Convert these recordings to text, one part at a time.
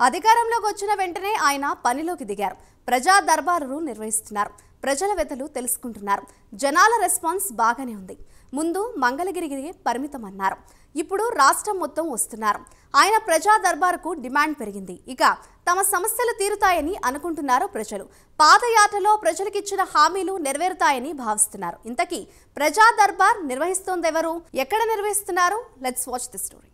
అధికారంలోకి వచ్చిన వెంటనే ఆయన పనిలోకి దిగారు. ప్రజా దర్బారులు నిర్వహిస్తున్నారు. ప్రజల వ్యతలు తెలుసుకుంటున్నారు. జనాల రెస్పాన్స్ బాగానే ఉంది. ముందు మంగళగిరికి పరిమితమన్నారు. ఇప్పుడు రాష్ట్రం మొత్తం వస్తున్నారు. ఆయన ప్రజా దర్బారుకు డిమాండ్ పెరిగింది. ఇక తమ సమస్యలు తీరుతాయని అనుకుంటున్నారు ప్రజలు. పాదయాత్రలో ప్రజలకిచ్చిన హామీలు నెరవేరుతాయని భావిస్తున్నారు. ఇంతకీ ప్రజా దర్బార్ నిర్వహిస్తోందెవరు? ఎక్కడ నిర్వహిస్తున్నారు? Let's watch the story.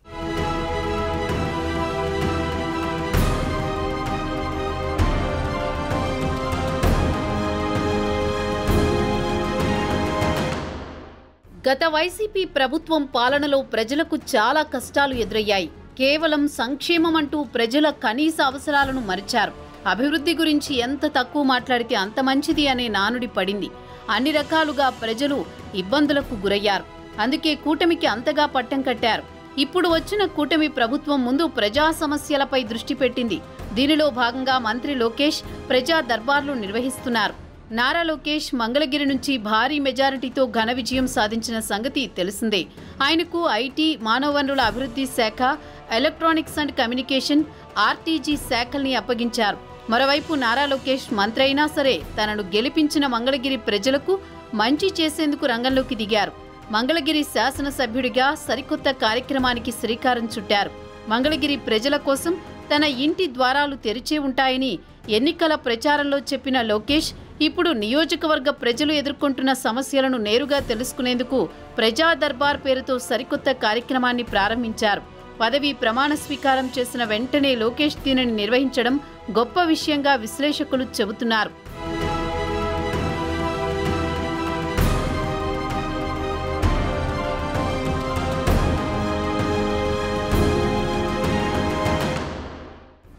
గత వైసీపీ ప్రభుత్వం పాలనలో ప్రజలకు చాలా కష్టాలు ఎదురయ్యాయి. కేవలం సంక్షేమం అంటూ ప్రజల కనీస అవసరాలను మరిచారు. అభివృద్ధి గురించి ఎంత తక్కువ మాట్లాడితే అంత మంచిది అనే నానుడి పడింది. అన్ని రకాలుగా ప్రజలు ఇబ్బందులకు గురయ్యారు. అందుకే కూటమికి అంతగా పట్టం కట్టారు. ఇప్పుడు వచ్చిన కూటమి ప్రభుత్వం ముందు ప్రజా సమస్యలపై దృష్టి పెట్టింది. దీనిలో భాగంగా మంత్రి లోకేష్ ప్రజా దర్బార్లు నిర్వహిస్తున్నారు. నారా లోకేష్ మంగళగిరి నుంచి భారీ మెజారిటీతో ఘన విజయం సాధించిన సంగతి తెలిసిందే. ఆయనకు ఐటీ, మానవ వనరుల అభివృద్ధి శాఖ, ఎలక్ట్రానిక్స్ అండ్ కమ్యూనికేషన్, ఆర్టీజీ శాఖల్ని అప్పగించారు. మరోవైపు నారా లోకేష్ మంత్రి అయినా సరే తనను గెలిపించిన మంగళగిరి ప్రజలకు మంచి చేసేందుకు రంగంలోకి దిగారు. మంగళగిరి శాసనసభ్యుడిగా సరికొత్త కార్యక్రమానికి శ్రీకారం చుట్టారు. మంగళగిరి ప్రజల కోసం తన ఇంటి ద్వారాలు తెరిచే ఉంటాయని ఎన్నికల ప్రచారంలో చెప్పిన లోకేష్ ఇప్పుడు నియోజకవర్గ ప్రజలు ఎదుర్కొంటున్న సమస్యలను నేరుగా తెలుసుకునేందుకు ప్రజా దర్బార్ పేరుతో సరికొత్త కార్యక్రమాన్ని ప్రారంభించారు. పదవి ప్రమాణ స్వీకారం చేసిన వెంటనే లోకేష్ దీనిని నిర్వహించడం గొప్ప విషయంగా విశ్లేషకులు చెబుతున్నారు.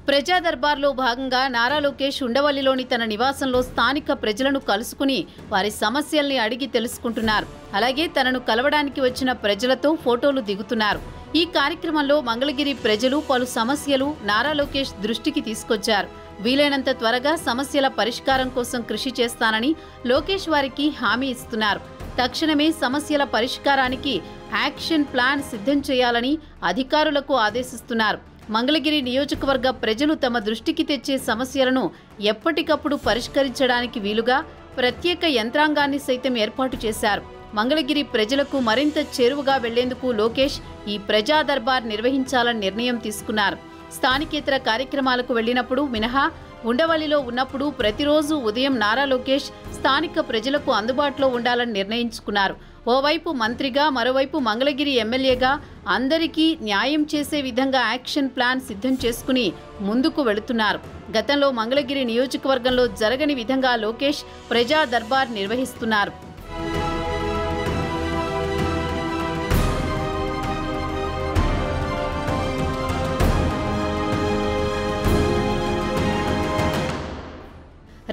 ప్రజా దర్బార్లో భాగంగా నారా లోకేష్ ఉండవల్లిలోని తన నివాసంలో స్థానిక ప్రజలను కలుసుకుని వారి సమస్యల్ని అడిగి తెలుసుకుంటున్నారు. అలాగే తనను కలవడానికి వచ్చిన ప్రజలతో ఫోటోలు దిగుతున్నారు. ఈ కార్యక్రమంలో మంగళగిరి ప్రజలు పలు సమస్యలు నారా లోకేష్ దృష్టికి తీసుకొచ్చారు. వీలైనంత త్వరగా సమస్యల పరిష్కారం కోసం కృషి చేస్తానని లోకేష్ వారికి హామీ ఇస్తున్నారు. తక్షణమే సమస్యల పరిష్కారానికి యాక్షన్ ప్లాన్ సిద్ధం చేయాలని అధికారులకు ఆదేశిస్తున్నారు. మంగళగిరి నియోజకవర్గ ప్రజలు తమ దృష్టికి తెచ్చే సమస్యలను ఎప్పటికప్పుడు పరిష్కరించడానికి వీలుగా ప్రత్యేక యంత్రాంగాన్ని సైతం ఏర్పాటు చేశారు. మంగళగిరి ప్రజలకు మరింత చేరువగా వెళ్లేందుకు లోకేష్ ఈ ప్రజా దర్బార్ నిర్వహించాలని నిర్ణయం తీసుకున్నారు. స్థానికేతర కార్యక్రమాలకు వెళ్లినప్పుడు మినహా ఉండవల్లిలో ఉన్నప్పుడు ప్రతిరోజు ఉదయం నారా లోకేష్ స్థానిక ప్రజలకు అందుబాటులో ఉండాలని నిర్ణయించుకున్నారు. ఓవైపు మంత్రిగా, మరోవైపు మంగళగిరి ఎమ్మెల్యేగా అందరికీ న్యాయం చేసే విధంగా యాక్షన్ ప్లాన్ సిద్ధం చేసుకుని ముందుకు వెళుతున్నారు. గతంలో మంగళగిరి నియోజకవర్గంలో జరగని విధంగా లోకేష్ ప్రజా దర్బార్ నిర్వహిస్తున్నారు.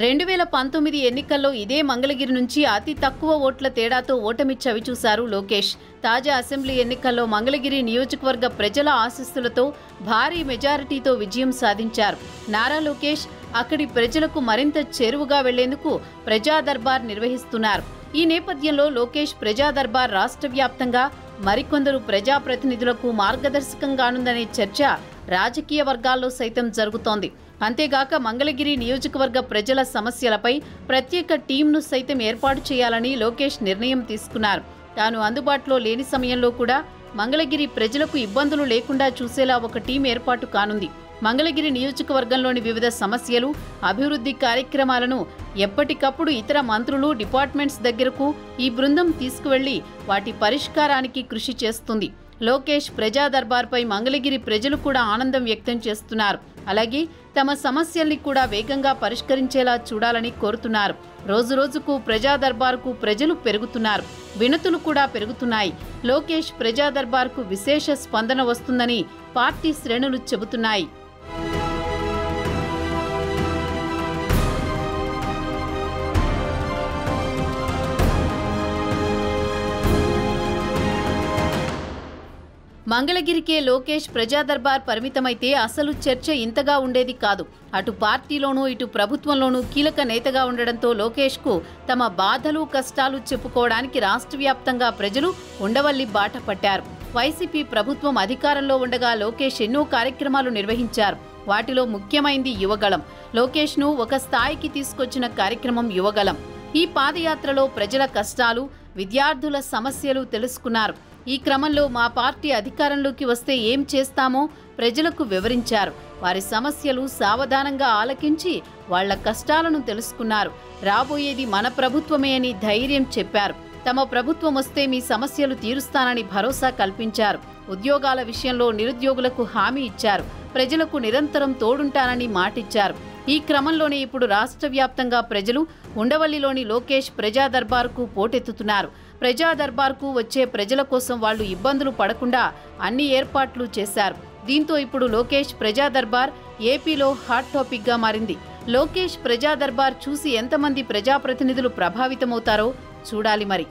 రెండు 2019 ఎన్నికల్లో ఇదే మంగళగిరి నుంచి అతి తక్కువ ఓట్ల తేడాతో ఓటమి చవిచూశారు లోకేష్. తాజా అసెంబ్లీ ఎన్నికల్లో మంగళగిరి నియోజకవర్గ ప్రజల ఆశీస్సులతో భారీ మెజారిటీతో విజయం సాధించారు. నారా లోకేష్ అక్కడి ప్రజలకు మరింత చేరువగా వెళ్లేందుకు ప్రజా దర్బార్ నిర్వహిస్తున్నారు. ఈ నేపథ్యంలో లోకేష్ ప్రజా దర్బార్ రాష్ట్ర వ్యాప్తంగా మరికొందరు ప్రజాప్రతినిధులకు మార్గదర్శకంగానుందనే చర్చ రాజకీయ వర్గాల్లో సైతం జరుగుతోంది. అంతేగాక మంగళగిరి నియోజకవర్గ ప్రజల సమస్యలపై ప్రత్యేక టీంను సైతం ఏర్పాటు చేయాలని లోకేష్ నిర్ణయం తీసుకున్నారు. తాను అందుబాటులో లేని సమయంలో కూడా మంగళగిరి ప్రజలకు ఇబ్బందులు లేకుండా చూసేలా ఒక టీం ఏర్పాటు కానుంది. మంగళగిరి నియోజకవర్గంలోని వివిధ సమస్యలు, అభివృద్ధి కార్యక్రమాలను ఎప్పటికప్పుడు ఇతర మంత్రులు, డిపార్ట్మెంట్స్ దగ్గరకు ఈ బృందం తీసుకువెళ్లి వాటి పరిష్కారానికి కృషి చేస్తుంది. లోకేష్ ప్రజా దర్బార్పై మంగళగిరి ప్రజలు కూడా ఆనందం వ్యక్తం చేస్తున్నారు. అలాగే తమ సమస్యల్ని కూడా వేగంగా పరిష్కరించేలా చూడాలని కోరుతున్నారు. రోజురోజుకు ప్రజా దర్బార్కు ప్రజలు పెరుగుతున్నారు. వినతులు కూడా పెరుగుతున్నాయి. లోకేష్ ప్రజా దర్బార్కు విశేష స్పందన వస్తుందని పార్టీ శ్రేణులు చెబుతున్నాయి. మంగళగిరికే లోకేష్ ప్రజా దర్బార్ పరిమితమైతే అసలు చర్చ ఇంతగా ఉండేది కాదు. అటు పార్టీలోనూ ఇటు ప్రభుత్వంలోనూ కీలక నేతగా ఉండడంతో లోకేష్కు తమ బాధలు కష్టాలు చెప్పుకోవడానికి రాష్ట్ర వ్యాప్తంగా ప్రజలు ఉండవల్లి బాట పట్టారు. వైసీపీ ప్రభుత్వం అధికారంలో ఉండగా లోకేష్ ఎన్నో కార్యక్రమాలు నిర్వహించారు. వాటిలో ముఖ్యమైంది యువగళం. లోకేష్ను ఒక స్థాయికి తీసుకొచ్చిన కార్యక్రమం యువగళం. ఈ పాదయాత్రలో ప్రజల కష్టాలు, విద్యార్థుల సమస్యలు తెలుసుకున్నారు. ఈ క్రమంలో మా పార్టీ అధికారంలోకి వస్తే ఏం చేస్తామో ప్రజలకు వివరించారు. వారి సమస్యలు సావధానంగా ఆలకించి వాళ్ల కష్టాలను తెలుసుకున్నారు. రాబోయేది మన ప్రభుత్వమే అని ధైర్యం చెప్పారు. తమ ప్రభుత్వం వస్తే మీ సమస్యలు తీరుస్తానని భరోసా కల్పించారు. ఉద్యోగాల విషయంలో నిరుద్యోగులకు హామీ ఇచ్చారు. ప్రజలకు నిరంతరం తోడుంటానని మాటిచ్చారు. ఈ క్రమంలోనే ఇప్పుడు రాష్ట్ర వ్యాప్తంగా ప్రజలు ఉండవల్లిలోని లోకేష్ ప్రజా దర్బార్కు పోటెత్తుతున్నారు. ప్రజా దర్బార్కు వచ్చే ప్రజల కోసం వాళ్లు ఇబ్బందులు పడకుండా అన్ని ఏర్పాట్లు చేశారు. దీంతో ఇప్పుడు లోకేష్ ప్రజా దర్బార్ ఏపీలో హాట్ టాపిక్గా మారింది. లోకేష్ ప్రజా దర్బార్ చూసి ఎంతమంది ప్రజాప్రతినిధులు ప్రభావితమవుతారో చూడాలి మరి.